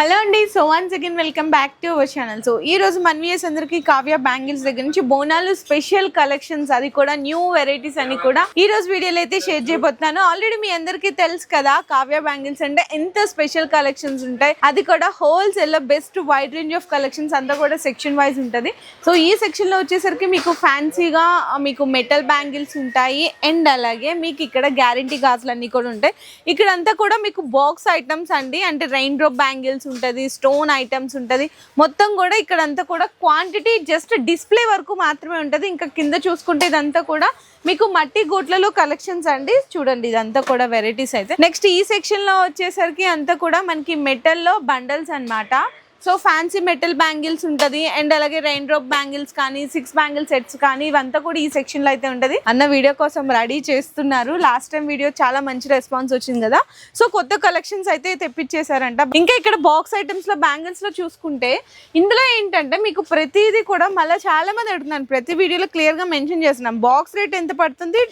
Hello అండి. So once again welcome back to our channel. So ఈ రోజు మన వ్యూయర్స్ అందరికి కావ్య బ్యాంగిల్స్ దగ్గర నుంచి బోనాలు స్పెషల్ కలెక్షన్స్, అది కూడా న్యూ వెరైటీస్ అని కూడా ఈ రోజు వీడియోలో అయితే షేర్ చేయబోతున్నాను. ఆల్రెడీ మీ అందరికీ తెలుసు కదా కావ్య బ్యాంగిల్స్ అంటే ఎంత స్పెషల్ కలెక్షన్స్ ఉంటాయి, అది కూడా హోల్సేల్ లో best wide range of collections అంతా కూడా సెక్షన్ వైజ్ ఉంటుంది. సో ఈ సెక్షన్ లో వచ్చేసరికి మీకు ఫ్యాన్సీగా మీకు మెటల్ బ్యాంగిల్స్ ఉంటాయి అండ్ అలాగే మీకు ఇక్కడ గ్యారంటీ గాజులు అన్ని కూడా ఉంటాయి. ఇక్కడ అంతా కూడా మీకు బాక్స్ ఐటమ్స్ అండి, అంటే రెయిన్ డ్రాప్ బ్యాంగిల్స్ ఉంటది, స్టోన్ ఐటమ్స్ ఉంటది. మొత్తం కూడా ఇక్కడ అంతా కూడా క్వాంటిటీ జస్ట్ డిస్ప్లే వరకు మాత్రమే ఉంటది. ఇంకా కింద చూసుకుంటే ఇదంతా కూడా మీకు మట్టి గోట్లలో కలెక్షన్స్ అండి. చూడండి ఇదంతా కూడా వెరైటీస్ అయితే. నెక్స్ట్ ఈ సెక్షన్ లో వచ్చేసరికి అంతా కూడా మనకి మెటల్ లో బండల్స్ అన్నమాట. సో ఫ్యాన్సీ మెటల్ బ్యాంగిల్స్ ఉంటుంది అండ్ అలాగే రెయిన్ డ్రాప్ బ్యాంగిల్స్ కానీ 6 బ్యాంగిల్ సెట్స్ కానీ ఇవంతా కూడా ఈ సెక్షన్ లో అయితే ఉంటుంది. అన్న వీడియో కోసం రెడీ చేస్తున్నారు. లాస్ట్ టైం వీడియో చాలా మంచి రెస్పాన్స్ వచ్చింది కదా, సో కొత్త కలెక్షన్స్ అయితే తెప్పించేశారంట. ఇంకా ఇక్కడ బాక్స్ ఐటమ్స్ లో బ్యాంగిల్స్ లో చూసుకుంటే ఇందులో ఏంటంటే మీకు ప్రతిదీ కూడా మళ్ళీ చాలా మంది అడుగుతున్నాను, ప్రతి వీడియోలో క్లియర్ గా మెన్షన్ చేస్తున్నాం. బాక్స్ రేట్ ఎంత పడుతుంది,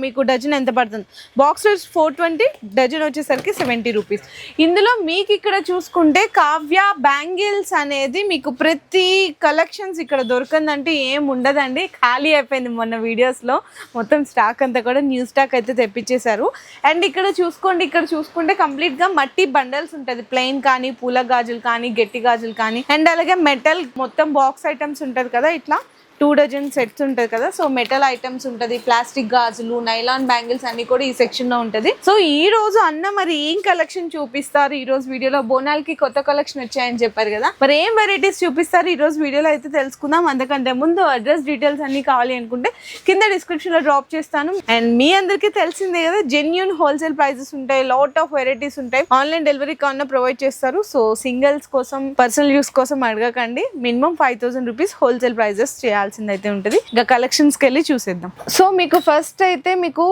మీకు డజన్ ఎంత పడుతుంది. బాక్స్ రేట్ 420, డజన్ వచ్చేసరికి 70 రూపీస్. ఇందులో మీకు ఇక్కడ చూసుకుంటే కావ్య బ్యాంగిల్స్ అనేది మీకు ప్రతి కలెక్షన్స్ ఇక్కడ దొరకందంటే ఏం ఉండదండి, ఖాళీ అయిపోయింది. మొన్న వీడియోస్ లో మొత్తం స్టాక్ అంతా కూడా న్యూ స్టాక్ అయితే తెప్పించేశారు. అండ్ ఇక్కడ చూసుకోండి, ఇక్కడ చూసుకుంటే కంప్లీట్ గా మట్టి బండల్స్ ఉంటుంది, ప్లెయిన్ కానీ పూల గాజులు కానీ గట్టి గాజులు కానీ అండ్ అలాగే మెటల్ మొత్తం బాక్స్ ఐటమ్స్ ఉంటుంది కదా, ఇట్లా 2 డజన్ సెట్స్ ఉంటుంది కదా. సో మెటల్ ఐటమ్స్ ఉంటుంది, ప్లాస్టిక్ గాజులు, నైలాన్ బ్యాంగిల్స్ అన్ని కూడా ఈ సెక్షన్ లో ఉంటుంది. సో ఈ రోజు అన్న మరి ఏం కలెక్షన్ చూపిస్తారు ఈ రోజు వీడియోలో? బోనాలకి కొత్త కలెక్షన్ వచ్చాయని చెప్పారు కదా, మరి ఏం వెరైటీస్ చూపిస్తారు ఈ రోజు వీడియోలో అయితే తెలుసుకుందాం. అందుకంటే ముందు అడ్రస్ డీటెయిల్స్ అన్ని కావాలి అనుకుంటే కింద డిస్క్రిప్షన్ లో డ్రాప్ చేస్తాను. అండ్ మీ అందరికీ తెలిసిందే కదా, జెన్యూన్ హోల్సేల్ ప్రైజెస్ ఉంటాయి, లాట్ ఆఫ్ వెరైటీస్ ఉంటాయి. ఆన్లైన్ డెలివరీ కన్నా ప్రొవైడ్ చేస్తారు. సో సింగిల్స్ కోసం పర్సనల్ యూస్ కోసం అడగకండి, మినిమం 5000 రూపీస్ హోల్సేల్ ప్రైజెస్ చేయాలి అయితే ఉంటుంది. ఇంకా కలెక్షన్స్ కి వెళ్ళి చూసేద్దాం. సో మీకు ఫస్ట్ అయితే మీకు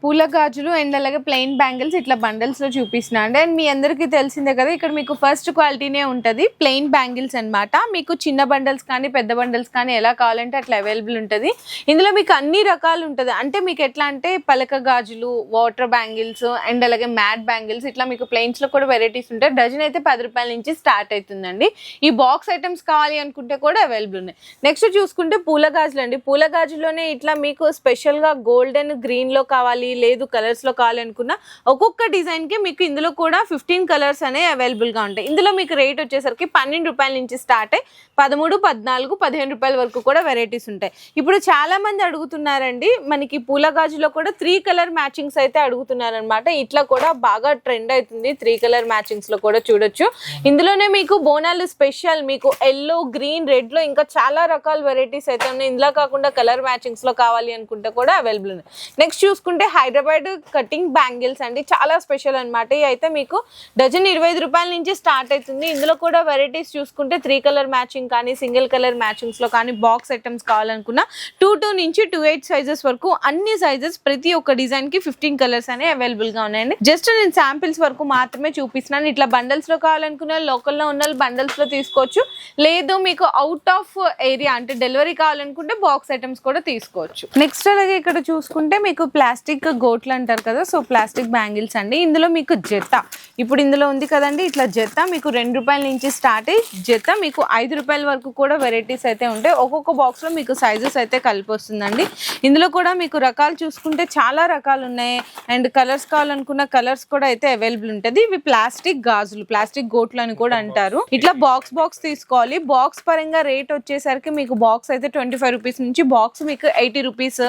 పూల గాజులు అండ్ అలాగే ప్లెయిన్ బ్యాంగిల్స్ ఇట్లా బండల్స్ లో చూపిస్తున్నా అండి. అండ్ మీ అందరికీ తెలిసిందే కదా, ఇక్కడ మీకు ఫస్ట్ క్వాలిటీనే ఉంటుంది ప్లెయిన్ బ్యాంగిల్స్ అన్నమాట. మీకు చిన్న బండల్స్ కానీ పెద్ద బండల్స్ కానీ ఎలా కావాలంటే అట్లా అవైలబుల్ ఉంటుంది. ఇందులో మీకు అన్ని రకాలు ఉంటుంది, అంటే మీకు ఎట్లా అంటే పలక గాజులు, వాటర్ బ్యాంగిల్స్ అండ్ అలాగే మ్యాట్ బ్యాంగిల్స్ ఇట్లా మీకు ప్లెయిన్స్ లో కూడా వెరైటీస్ ఉంటాయి. డజన్ అయితే 10 రూపాయల నుంచి స్టార్ట్ అవుతుందండి. ఈ బాక్స్ ఐటమ్స్ కావాలి అనుకుంటే కూడా అవైలబుల్ ఉన్నాయి. నెక్స్ట్ చూసుకుంటే పూల గాజులు అండి. పూల గాజుల్లోనే ఇట్లా మీకు స్పెషల్ గా గోల్డెన్ గ్రీన్ లో కావాలి, లేదు కలర్స్ లో కావాలి అనుకున్నా ఒక్కొక్క డిజైన్ కి మీకు ఇందులో కూడా 15 కలర్స్ అనేవి అవైలబుల్ గా ఉంటాయి. ఇందులో మీకు రేట్ వచ్చేసరికి 12 రూపాయల నుంచి స్టార్ట్ అయ్యి 13, 14, 15 రూపాయల వరకు కూడా వెరైటీస్ ఉంటాయి. ఇప్పుడు చాలా మంది అడుగుతున్నారండి, మనకి పూల గాజులో కూడా 3 కలర్ మ్యాచింగ్స్ అయితే అడుగుతున్నారు అనమాట. ఇట్లా కూడా బాగా ట్రెండ్ అవుతుంది 3 కలర్ మ్యాచింగ్స్ లో కూడా చూడొచ్చు. ఇందులోనే మీకు బోనాలు స్పెషల్ మీకు ఎల్లో, గ్రీన్, రెడ్ లో ఇంకా చాలా రకాల వెరైటీస్ అయితే ఉన్నాయి. ఇందులో కాకుండా కలర్ మ్యాచింగ్స్ లో కావాలి అనుకుంటే కూడా అవైలబుల్ ఉన్నాయి. నెక్స్ట్ చూసుకుంటే హైదరాబాద్ కటింగ్ బ్యాంగిల్స్ అండి, చాలా స్పెషల్ అనమాట. ఇవి అయితే మీకు డజన్ 25 రూపాయల నుంచి స్టార్ట్ అవుతుంది. ఇందులో కూడా వెరైటీస్ చూసుకుంటే 3 కలర్ మ్యాచింగ్ కానీ సింగిల్ కలర్ మ్యాచింగ్స్ లో కానీ బాక్స్ ఐటమ్స్ కావాలనుకున్నా 22 నుంచి 28 సైజెస్ వరకు అన్ని సైజెస్ ప్రతి ఒక్క డిజైన్ కి 15 కలర్స్ అనేవి అవైలబుల్ గా ఉన్నాయండి. జస్ట్ నేను శాంపిల్స్ వరకు మాత్రమే చూపిస్తున్నాను. ఇట్లా బండల్స్ లో కావాలనుకున్న లోకల్లో ఉన్న బండల్స్ లో తీసుకోవచ్చు, లేదు మీకు అవుట్ ఆఫ్ ఏరియా అంటే డెలివరీ కావాలనుకుంటే బాక్స్ ఐటమ్స్ కూడా తీసుకోవచ్చు. నెక్స్ట్ అలాగే ఇక్కడ చూసుకుంటే మీకు ప్లాస్టిక్ గోట్లు అంటారు కదా, సో ప్లాస్టిక్ బ్యాంగిల్స్ అండి. ఇందులో మీకు జత ఇప్పుడు ఇందులో ఉంది కదండి, ఇట్లా జత మీకు 2 రూపాయల నుంచి స్టార్ట్ అయ్యి జత మీకు 5 రూపాయల వరకు కూడా వెరైటీస్ అయితే ఉంటాయి. ఒక్కొక్క బాక్స్ లో మీకు సైజెస్ అయితే కలిపి వస్తుందండి. ఇందులో కూడా మీకు రకాలు చూసుకుంటే చాలా రకాలు ఉన్నాయి అండ్ కలర్స్ కావాలనుకున్న కలర్స్ కూడా అయితే అవైలబుల్ ఉంటుంది. ఇవి ప్లాస్టిక్ గాజులు, ప్లాస్టిక్ గోట్లు అని కూడా అంటారు. ఇట్లా బాక్స్ తీసుకోవాలి. బాక్స్ పరంగా రేట్ వచ్చేసరికి మీకు బాక్స్ అయితే 25 రూపీస్ నుంచి బాక్స్ మీకు 80 రూపీస్,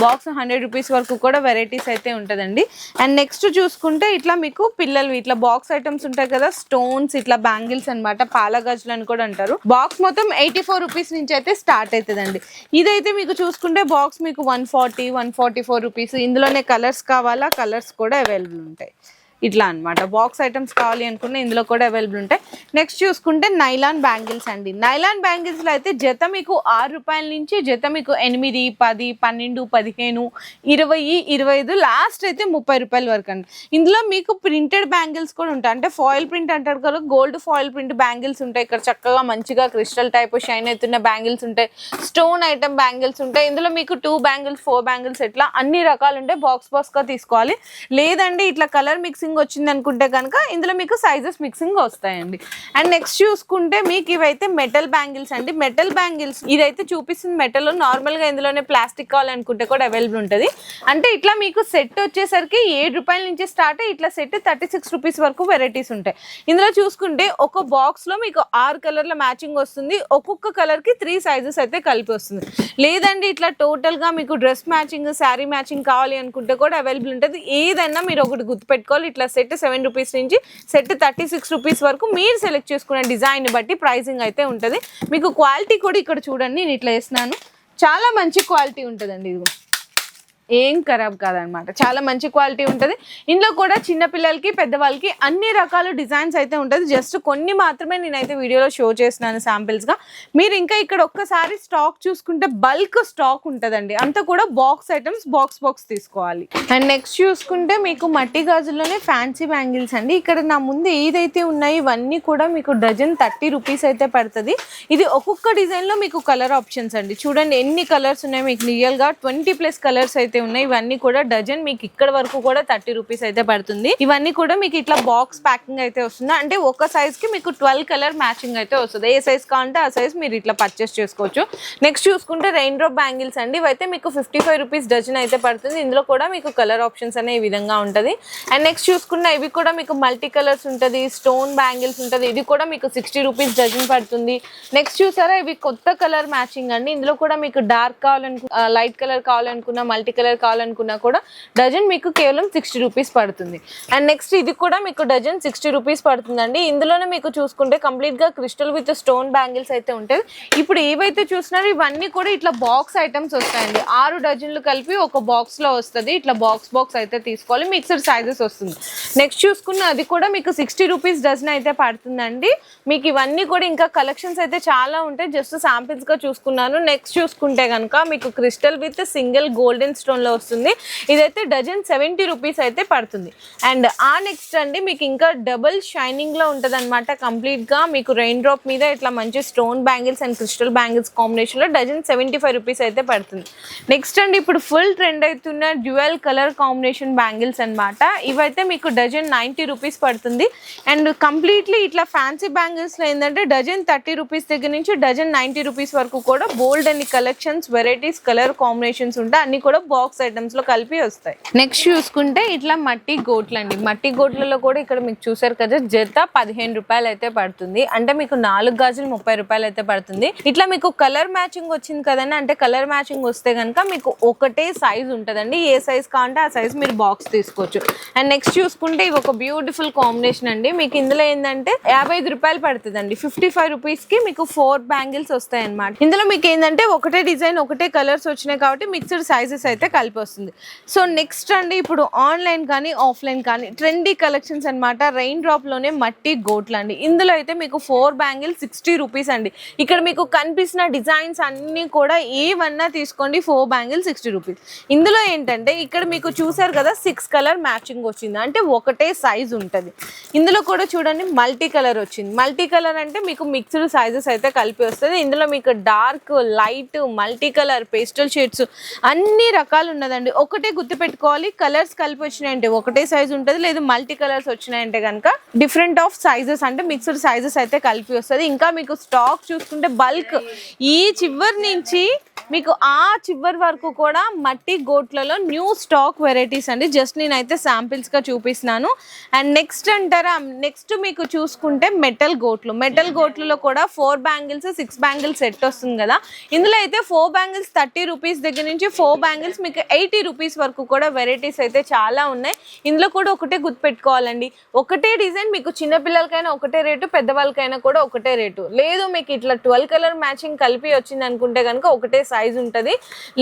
బాక్స్ 100 రూపీస్ వరకు కూడా వెరైటీస్ అయితే ఉంటుందండి. అండ్ నెక్స్ట్ చూసుకుంటే ఇట్లా మీకు పిల్లలు ఇట్లా బాక్స్ ఐటమ్స్ ఉంటాయి కదా, స్టోన్స్ ఇట్లా బ్యాంగిల్స్ అనమాట, పాల గాజులు అని కూడా అంటారు. బాక్స్ మొత్తం 84 రూపీస్ నుంచి అయితే స్టార్ట్ అవుతుందండి. ఇదైతే మీకు చూసుకుంటే బాక్స్ మీకు 140, 144 రూపీస్. ఇందులోనే కలర్స్ కావాలా, కలర్స్ కూడా అవైలబుల్ ఉంటాయి. ఇట్లా అనమాట బాక్స్ ఐటమ్స్ కావాలి అనుకున్న ఇందులో కూడా అవైలబుల్ ఉంటాయి. నెక్స్ట్ చూసుకుంటే నైలాన్ బ్యాంగిల్స్ అండి. నైలాన్ బ్యాంగిల్స్ లో అయితే జత మీకు 6 రూపాయల నుంచి జత మీకు 8, 10, 12, 15, 20, 25 లాస్ట్ అయితే 30 రూపాయల వరకు అండి. ఇందులో మీకు ప్రింటెడ్ బ్యాంగిల్స్ కూడా ఉంటాయి, అంటే ఫాయిల్ ప్రింట్ అంటారు కదా, గోల్డ్ ఫాయిల్ ప్రింట్ బ్యాంగిల్స్ ఉంటాయి. ఇక్కడ చక్కగా మంచిగా క్రిస్టల్ టైప్ షైన్ అవుతున్న బ్యాంగిల్స్ ఉంటాయి, స్టోన్ ఐటమ్ బ్యాంగిల్స్ ఉంటాయి. ఇందులో మీకు 2 బ్యాంగిల్స్, 4 బ్యాంగిల్స్ ఇట్లా అన్ని రకాలు ఉంటాయి. బాక్స్ గా తీసుకోవాలి, లేదండి ఇట్లా కలర్ మిక్సింగ్ మిక్సింగ్ వచ్చింది అనుకుంటే కనుక ఇందులో మీకు సైజెస్ మిక్సింగ్ వస్తాయండి. అండ్ నెక్స్ట్ చూసుకుంటే మీకు ఇవైతే మెటల్ బ్యాంగిల్స్ అండి. మెటల్ బ్యాంగిల్స్ ఇదైతే చూపిస్తుంది మెటల్, నార్మల్ గా ఇందులోనే ప్లాస్టిక్ కావాలనుకుంటే కూడా అవైలబుల్ ఉంటుంది. అంటే ఇట్లా మీకు సెట్ వచ్చేసరికి 7 రూపాయల నుంచి స్టార్ట్, ఇట్లా సెట్ 36 రూపీస్ వరకు వెరైటీస్ ఉంటాయి. ఇందులో చూసుకుంటే ఒక బాక్స్ లో మీకు 6 కలర్ల మ్యాచింగ్ వస్తుంది. ఒక్కొక్క కలర్ కి 3 సైజెస్ అయితే కలిపి వస్తుంది. లేదండి ఇట్లా టోటల్ గా మీకు డ్రెస్ మ్యాచింగ్, శారీ మ్యాచింగ్ కావాలి అనుకుంటే కూడా అవైలబుల్ ఉంటుంది. ఏదైనా మీరు ఒకటి గుర్తుపెట్టుకోవాలి, ఇట్లా సెట్ 7 రూపీస్ నుంచి సెట్ 36 రూపీస్ వరకు మీరు సెలెక్ట్ చేసుకునే డిజైన్ బట్టి ప్రైసింగ్ అయితే ఉంటుంది. మీకు క్వాలిటీ కూడా ఇక్కడ చూడండి, నేను ఇట్లా వేస్తున్నాను, చాలా మంచి క్వాలిటీ ఉంటుందండి. ఇది ఏం ఖరాబ్ కాదనమాట, చాలా మంచి క్వాలిటీ ఉంటుంది. ఇందులో కూడా చిన్నపిల్లలకి పెద్దవాళ్ళకి అన్ని రకాల డిజైన్స్ అయితే ఉంటుంది. జస్ట్ కొన్ని మాత్రమే నేనైతే వీడియోలో షో చేస్తున్నాను శాంపిల్స్గా. మీరు ఇంకా ఇక్కడ ఒక్కసారి స్టాక్ చూసుకుంటే బల్క్ స్టాక్ ఉంటుందండి, అంతా కూడా బాక్స్ ఐటమ్స్, బాక్స్ తీసుకోవాలి. అండ్ నెక్స్ట్ చూసుకుంటే మీకు మట్టి గాజుల్లోనే ఫ్యాన్సీ బ్యాంగిల్స్ అండి. ఇక్కడ నా ముందు ఏదైతే ఉన్నాయి ఇవన్నీ కూడా మీకు డజన్ 30 రూపీస్ అయితే పడుతుంది. ఇది ఒక్కొక్క డిజైన్లో మీకు కలర్ ఆప్షన్స్ అండి. చూడండి ఎన్ని కలర్స్ ఉన్నాయి, మీకు రియల్గా 20+ కలర్స్ అయితే ఉన్నాయి. ఇవన్నీ కూడా డజన్ మీకు ఇక్కడ వరకు కూడా 30 రూపీస్ అయితే పడుతుంది. ఇవన్నీ కూడా మీకు ఇట్లా బాక్స్ ప్యాకింగ్ అయితే వస్తుంది. అంటే ఒక సైజ్ కి మీకు 12 కలర్ మ్యాచింగ్ అయితే వస్తుంది. ఏ సైజ్ కావాలంటే ఆ సైజ్ మీరు ఇట్లా పర్చేస్ చేసుకోవచ్చు. నెక్స్ట్ చూసుకుంటే రెయిన్ డ్రాప్ బ్యాంగిల్స్ అండి. ఇవైతే మీకు 55 రూపీస్ డజన్ అయితే పడుతుంది. ఇందులో కూడా మీకు కలర్ ఆప్షన్స్ అనే ఈ విధంగా ఉంటుంది. అండ్ నెక్స్ట్ చూసుకుంటే ఇవి కూడా మీకు మల్టీ కలర్స్ ఉంటుంది, స్టోన్ బ్యాంగిల్స్ ఉంటుంది. ఇది కూడా మీకు 60 రూపీస్ డజన్ పడుతుంది. నెక్స్ట్ చూసారా ఇవి కొత్త కలర్ మ్యాచింగ్ అండి. ఇందులో కూడా మీకు డార్క్ కావాలనుకున్న, లైట్ కలర్ కావాలనుకున్న, మల్టీ కలర్ కావాలనుకున్నా కూడా డజన్ మీకు కేవలం 60 రూపీస్ పడుతుంది. అండ్ నెక్స్ట్ ఇది కూడా మీకు డజన్ 60 రూపీస్ పడుతుందండి. ఇందులోనే మీకు చూసుకుంటే కంప్లీట్ గా క్రిస్టల్ విత్ స్టోన్ బ్యాంగిల్స్ అయితే ఉంటాయి. ఇప్పుడు ఏవైతే చూస్తున్నారో ఇవన్నీ కూడా ఇట్లా బాక్స్ ఐటమ్స్ వస్తాయండి. 6 డజన్లు కలిపి ఒక బాక్స్ లో వస్తుంది. ఇట్లా బాక్స్ అయితే తీసుకోవాలి, మిక్స్డ్ సైజెస్ వస్తుంది. నెక్స్ట్ చూసుకున్న అది కూడా మీకు 60 రూపీస్ డజన్ అయితే పడుతుందండి. మీకు ఇవన్నీ కూడా ఇంకా కలెక్షన్స్ అయితే చాలా ఉంటాయి, జస్ట్ శాంపిల్స్ గా చూసుకున్నాను. నెక్స్ట్ చూసుకుంటే కనుక మీకు crystal with single golden stone లో వస్తుంది. ఇదైతే డజన్ 70 రూపీస్ అయితే పడుతుంది. అండ్ ఆ నెక్స్ట్ అండి మీకు ఇంకా డబుల్ షైనింగ్ లో ఉంటది అనమాట. కంప్లీట్ గా మీకు రెయిన్ డ్రాప్ మీద ఇట్లా మంచి stone bangles and crystal bangles combination లో డజన్ 75 రూపీస్ అయితే పడుతుంది. నెక్స్ట్ అండి ఇప్పుడు ఫుల్ ట్రెండ్ అవుతున్న డ్యూయల్ కలర్ కాంబినేషన్ బ్యాంగిల్స్ అనమాట. ఇవైతే మీకు డజన్ 90 రూపీస్ పడుతుంది. అండ్ కంప్లీట్లీ ఇట్లా ఫ్యాన్సీ బ్యాంగిల్స్ లో ఏంటంటే డజన్ 30 రూపీస్ దగ్గర నుంచి డజన్ 90 రూపీస్ వరకు కూడా బోల్డ్ అన్ని కలెక్షన్స్, వెరైటీస్, కలర్ కాంబినేషన్స్ ఉంటాయి. అన్ని కూడా బాక్స్ ఐటమ్స్ లో కలిపి వస్తాయి. నెక్స్ట్ చూసుకుంటే ఇట్లా మట్టి గోట్లు అండి. మట్టి గోట్లలో కూడా ఇక్కడ మీకు చూసారు కదా జత 15 రూపాయలు అయితే పడుతుంది. అంటే మీకు 4 గాజులు 30 రూపాయలు అయితే పడుతుంది. ఇట్లా మీకు కలర్ మ్యాచింగ్ వచ్చింది కదండి, అంటే కలర్ మ్యాచింగ్ వస్తే కనుక మీకు ఒకటే సైజ్ ఉంటుందండి. ఏ సైజ్ కావాలంటే ఆ సైజ్ మీరు బాక్స్ తీసుకోవచ్చు. అండ్ నెక్స్ట్ చూసుకుంటే ఇవి ఒక బ్యూటిఫుల్ కాంబినేషన్ అండి. మీకు ఇందులో ఏంటంటే 55 రూపాయలు పడుతుందండి. 55 రూపీస్ కి మీకు 4 బ్యాంగిల్స్ వస్తాయి అనమాట. ఇందులో మీకు ఏంటంటే ఒకటే డిజైన్, ఒకటే కలర్స్ వచ్చినాయి కాబట్టి మిక్స్డ్ సైజెస్ అయితే కలిపి వస్తుంది. సో నెక్స్ట్ అండి ఇప్పుడు ఆన్లైన్ కానీ ఆఫ్లైన్ కానీ ట్రెండీ కలెక్షన్స్ అనమాట. రెయిన్ డ్రాప్ లోనే మట్టి గోట్లు అండి. ఇందులో అయితే మీకు 4 బ్యాంగిల్స్ 60 రూపీస్ అండి. ఇక్కడ మీకు కనిపిస్తున్న డిజైన్స్ అన్ని కూడా ఏవన్నా తీసుకోండి, 4 బ్యాంగిల్స్ 60 రూపీస్. ఇందులో ఏంటంటే ఇక్కడ మీకు చూసారు కదా 6 కలర్ మ్యాచింగ్ వచ్చింది, అంటే ఒకటే సైజ్ ఉంటుంది. ఇందులో కూడా చూడండి మల్టీ కలర్ వచ్చింది. మల్టీ కలర్ అంటే మీకు మిక్స్డ్ సైజెస్ అయితే కలిపి వస్తుంది. ఇందులో మీకు dark, light, multi colour, pastel shades అన్ని రకాలు ఉన్నదండి. ఒకటే గుర్తుపెట్టుకోవాలి, కలర్స్ కలిపి వచ్చినాయంటే ఒకటే సైజ్ ఉంటుంది, లేదు మల్టీ కలర్స్ వచ్చినాయంటే కనుక డిఫరెంట్ ఆఫ్ సైజెస్ అంటే మిక్స్డ్ సైజెస్ అయితే కలిపి వస్తుంది. ఇంకా మీకు స్టాక్ చూసుకుంటే బల్క్ ఈ చివరి నుంచి మీకు ఆ చివరి వరకు కూడా మట్టి గోట్లలో న్యూ స్టాక్ వెరైటీస్ అండి. జస్ట్ నేనైతే శాంపిల్స్ గా చూపిస్తున్నాను. అండ్ నెక్స్ట్ అంటారా, నెక్స్ట్ మీకు చూసుకుంటే మెటల్ గోట్లు. మెటల్ గోట్లలో కూడా 4 బ్యాంగిల్స్ 6 బ్యాంగిల్స్ సెట్ వస్తుంది కదా. ఇందులో అయితే 4 బ్యాంగిల్స్ 30 రూపీస్ దగ్గర నుంచి 4 బ్యాంగిల్స్ మీకు 80 రూపీస్ వరకు కూడా వెరైటీస్ అయితే చాలా ఉన్నాయి. ఇందులో కూడా ఒకటే గుర్తుపెట్టుకోవాలండి, ఒకటే డిజైన్ మీకు చిన్నపిల్లలకైనా ఒకటే రేటు, పెద్దవాళ్ళకైనా కూడా ఒకటే రేటు. లేదు మీకు ఇట్లా 12 కలర్ మ్యాచింగ్ కలిపి వచ్చింది అనుకుంటే కనుక ఒకటే సైజ్ ఉంటుంది.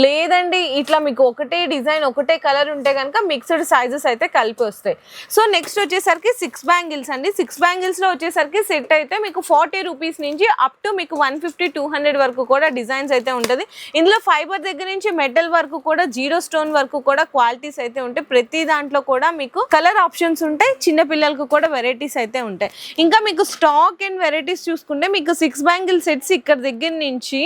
లేదండి ఇట్లా మీకు ఒకటే డిజైన్, ఒకటే కలర్ ఉంటే కనుక మిక్స్డ్ సైజెస్ అయితే కలిపి వస్తాయి. సో నెక్స్ట్ వచ్చేసరికి 6 బ్యాంగిల్స్ అండి. 6 బ్యాంగిల్స్ లో వచ్చేసరికి సెట్ అయితే మీకు 40 రూపీస్ నుంచి అప్ టు మీకు 150-200 వరకు కూడా డిజైన్స్ అయితే ఉంటుంది. ఇందులో ఫైబర్ దగ్గర నుంచి మెటల్ వరకు కూడా జీరో స్టోన్ వరకు కూడా క్వాలిటీస్ అయితే ఉంటాయి. ప్రతి దాంట్లో కూడా మీకు కలర్ ఆప్షన్స్ ఉంటాయి, చిన్న పిల్లలకు కూడా వెరైటీస్ అయితే ఉంటాయి. ఇంకా మీకు స్టాక్ అండ్ వెరైటీస్ చూసుకుంటే మీకు 6 బ్యాంగిల్ సెట్స్ ఇక్కడ దగ్గర నుంచి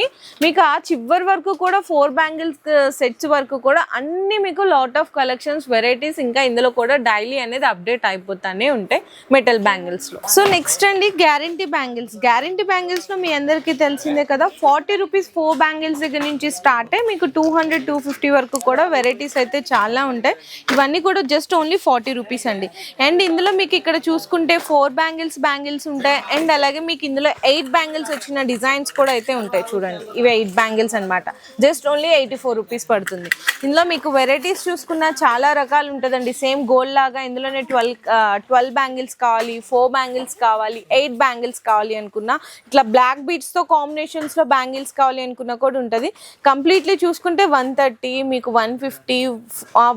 మీకు ఆ చివరి వరకు కూడా 4 బ్యాంగిల్స్ సెట్స్ వరకు కూడా అన్ని మీకు లాట్ ఆఫ్ కలెక్షన్స్ వెరైటీస్ ఇంకా ఇందులో కూడా డైలీ అనేది అప్డేట్ అయిపోతానే ఉంటాయి మెటల్ బ్యాంగిల్స్ లో. సో నెక్స్ట్ అండి గ్యారంటీ బ్యాంగిల్స్. గ్యారంటీ బ్యాంగిల్స్ లో మీ అందరికీ తెలిసిందే కదా, 40 రూపీస్ 4 బ్యాంగిల్స్ దగ్గర నుంచి స్టార్ట్ అయ్యి మీకు 200-250 వరకు కూడా వెరైటీస్ అయితే చాలా ఉంటాయి. ఇవన్నీ కూడా జస్ట్ ఓన్లీ 40 రూపీస్ అండి. అండ్ ఇందులో మీకు ఇక్కడ చూసుకుంటే 4 బ్యాంగిల్స్ ఉంటాయి. అండ్ అలాగే మీకు ఇందులో 8 బ్యాంగిల్స్ వచ్చిన డిజైన్స్ కూడా అయితే ఉంటాయి. చూడండి ఇవి 8 బ్యాంగిల్స్ అనమాట. జస్ట్ ఓన్లీ 84 రూపీస్ పడుతుంది. ఇందులో మీకు వెరైటీస్ చూసుకున్న చాలా రకాలు ఉంటుందండి. సేమ్ గోల్డ్ లాగా ఇందులోనే 12 బ్యాంగిల్స్ కావాలి, 4 బ్యాంగిల్స్ కావాలి, 8 బ్యాంగిల్స్ కావాలి అనుకున్నా, ఇట్లా బ్లాక్ బీట్స్ తో కాంబినేషన్స్ లో బ్యాంగిల్స్ కావాలి అనుకున్నా కూడా ఉంటుంది. కంప్లీట్లీ చూసుకుంటే 130, మీకు 150,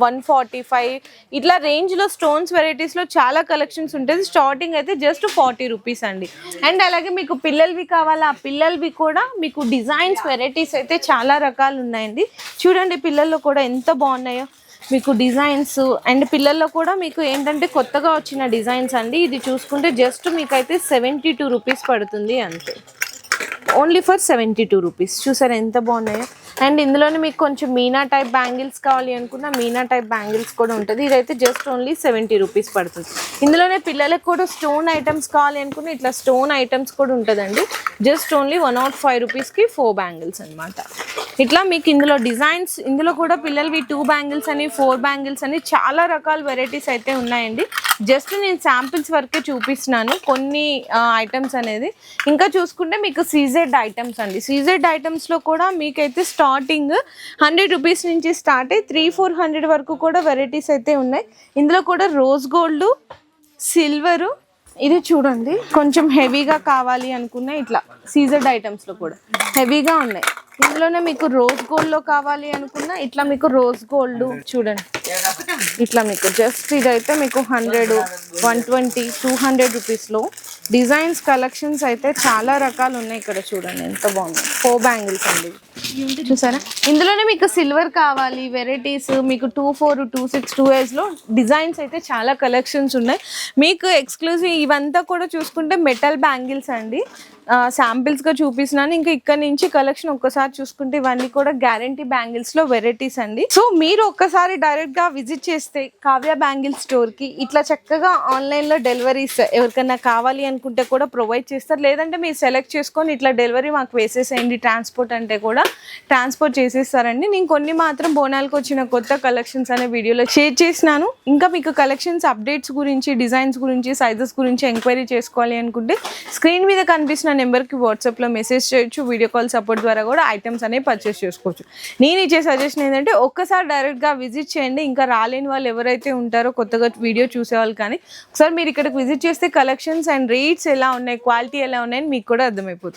145 ఇట్లా రేంజ్ లో స్టోన్స్ వెరైటీస్ లో చాలా కలెక్షన్స్ ఉంటుంది. స్టార్టింగ్ అయితే జస్ట్ 40 రూపీస్ అండి. అండ్ అలాగే మీకు పిల్లలవి కావాలా, ఆ పిల్లలవి కూడా మీకు డిజైన్స్ వెరైటీస్ అయితే చాలా రకాలు ఉన్నాయండి. చూడండి పిల్లల్లో కూడా ఎంత బాగున్నాయో మీకు డిజైన్స్. అండ్ పిల్లల్లో కూడా మీకు ఏంటంటే కొత్తగా వచ్చిన డిజైన్స్ అండి. ఇది చూసుకుంటే జస్ట్ మీకైతే 72 రూపీస్ పడుతుంది అంతే, ఓన్లీ ఫర్ 72 రూపీస్. చూసారా ఎంత బాగున్నాయో. అండ్ ఇందులోనే మీకు కొంచెం మీనా టైప్ బ్యాంగిల్స్ కావాలి అనుకున్న మీనా టైప్ బ్యాంగిల్స్ కూడా ఉంటుంది. ఇదైతే జస్ట్ ఓన్లీ 70 రూపీస్ పడుతుంది. ఇందులోనే పిల్లలకు కూడా స్టోన్ ఐటమ్స్ కావాలి అనుకున్న ఇట్లా స్టోన్ ఐటమ్స్ కూడా ఉంటుందండి. జస్ట్ ఓన్లీ 105 రూపీస్కి 4 బ్యాంగిల్స్ అనమాట. ఇట్లా మీకు ఇందులో డిజైన్స్, ఇందులో కూడా పిల్లలవి 2 బ్యాంగిల్స్ అని 4 బ్యాంగిల్స్ అని చాలా రకాల వెరైటీస్ అయితే ఉన్నాయండి. జస్ట్ నేను శాంపిల్స్ వరకే చూపిస్తున్నాను కొన్ని ఐటమ్స్ అనేది. ఇంకా చూసుకుంటే మీకు సీజెడ్ ఐటమ్స్ అండి. సీజెడ్ ఐటమ్స్లో కూడా మీకైతే స్టార్టింగ్ 100 రూపీస్ నుంచి స్టార్ట్ అయ్యి 300-400 వరకు కూడా వెరైటీస్ అయితే ఉన్నాయి. ఇందులో కూడా రోజ్ గోల్డ్, సిల్వరు, ఇది చూడండి కొంచెం హెవీగా కావాలి అనుకున్న ఇట్లా సీజెడ్ ఐటమ్స్లో కూడా హెవీగా ఉన్నాయి. ఇందులోనే మీకు రోజ్ గోల్డ్లో కావాలి అనుకున్న ఇట్లా మీకు రోజ్ గోల్డ్ చూడండి ఇట్లా మీకు జస్ట్ ఇదైతే మీకు 100, 120, 200 రూపీస్లో డిజైన్స్ కలెక్షన్స్ అయితే చాలా రకాలు ఉన్నాయి. ఇక్కడ చూడండి ఎంత బాగుంది. 4 బ్యాంగిల్స్ అండి చూసారా. ఇందులోనే మీకు సిల్వర్ కావాలి వెరైటీస్ మీకు 24, 26, 2Sలో డిజైన్స్ అయితే చాలా కలెక్షన్స్ ఉన్నాయి. మీకు ఎక్స్క్లూజివ్ ఇవంతా కూడా చూసుకుంటే మెటల్ బ్యాంగిల్స్ అండి. శాంపిల్స్గా చూపిస్తున్నాను. ఇంకా ఇక్కడ నుంచి కలెక్షన్ ఒక్కసారి చూసుకుంటే ఇవన్నీ కూడా గ్యారంటీ బ్యాంగిల్స్లో వెరైటీస్ అండి. సో మీరు ఒక్కసారి డైరెక్ట్గా విజిట్ చేస్తే కావ్య బ్యాంగిల్ స్టోర్కి ఇట్లా చక్కగా ఆన్లైన్లో డెలివరీస్ ఎవరికైనా కావాలి అనుకుంటే కూడా ప్రొవైడ్ చేస్తారు. లేదంటే మీరు సెలెక్ట్ చేసుకొని ఇట్లా డెలివరీ మాకు వేసేసేయండి ట్రాన్స్పోర్ట్ అంటే కూడా ట్రాన్స్పోర్ట్ చేసేస్తారండి. నేను కొన్ని మాత్రం బోనాలకు వచ్చిన కొత్త కలెక్షన్స్ అనే వీడియోలో షేర్ చేసినాను. ఇంకా మీకు కలెక్షన్స్ అప్డేట్స్ గురించి, డిజైన్స్ గురించి, సైజెస్ గురించి ఎంక్వైరీ చేసుకోవాలి అనుకుంటే స్క్రీన్ మీద కనిపిస్తున్న నెంబర్కి వాట్సాప్లో మెసేజ్ చేయొచ్చు. వీడియో కాల్ సపోర్ట్ ద్వారా కూడా ఐటమ్స్ అనేవి పర్చేస్ చేసుకోవచ్చు. నేను ఇచ్చే సజెషన్ ఏంటంటే ఒక్కసారి డైరెక్ట్గా విజిట్ చేయండి. ఇంకా రాలేని వాళ్ళు ఎవరైతే ఉంటారో కొత్తగా వీడియో చూసేవాళ్ళు కానీ ఒకసారి మీరు ఇక్కడికి విజిట్ చేస్తే కలెక్షన్స్ అండ్ రేట్స్ ఎలా ఉన్నాయి, క్వాలిటీ ఎలా ఉన్నాయని మీకు కూడా అర్థమైపోతుంది.